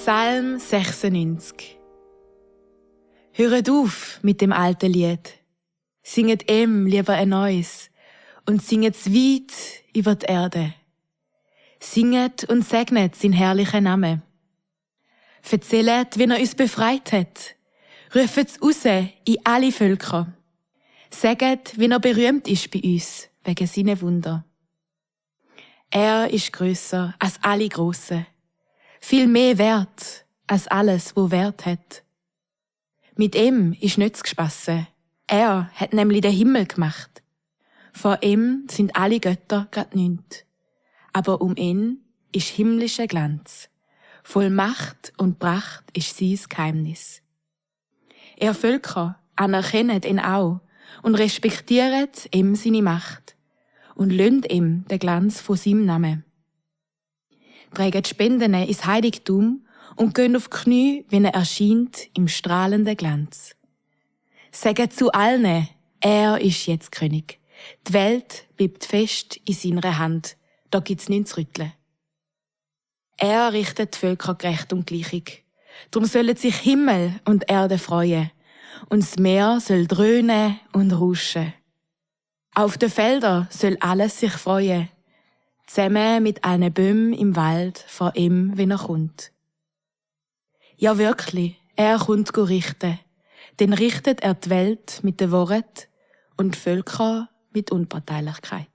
Psalm 96. Hört auf mit dem alten Lied. Singet ihm lieber ein neues und singet's weit über die Erde. Singet und segnet sein herrlichen Namen. Erzählet, wie er uns befreit hat. Rufet's raus in alle Völker. Sagt, wie er berühmt ist bei uns, wegen seiner Wunder. Er ist grösser als alle Grossen, viel mehr wert als alles, wo Wert hat. Mit ihm ist nichts gespassen. Er hat nämlich den Himmel gemacht. Vor ihm sind alle Götter grad nichts. Aber um ihn ist himmlischer Glanz. Voll Macht und Pracht ist sein Geheimnis. Ihr Völker anerkennen ihn auch und respektieren ihm seine Macht und löhnt ihm den Glanz von seinem Namen. Tragen die Spenden ins Heiligtum und gehen auf die Knie, wenn er erscheint im strahlenden Glanz. Sagen zu allen, er ist jetzt König. Die Welt bleibt fest in seiner Hand, da gibt's nichts zu rütteln. Er richtet die Völker gerecht und gleichig. Darum sollen sich Himmel und Erde freuen, und das Meer soll dröhnen und rauschen. Auf den Feldern soll alles sich freuen, zusammen mit allen Bäumen im Wald vor ihm, wenn er kommt. Ja wirklich, er kommt richten, denn richtet er die Welt mit den Worten und die Völker mit Unparteilichkeit.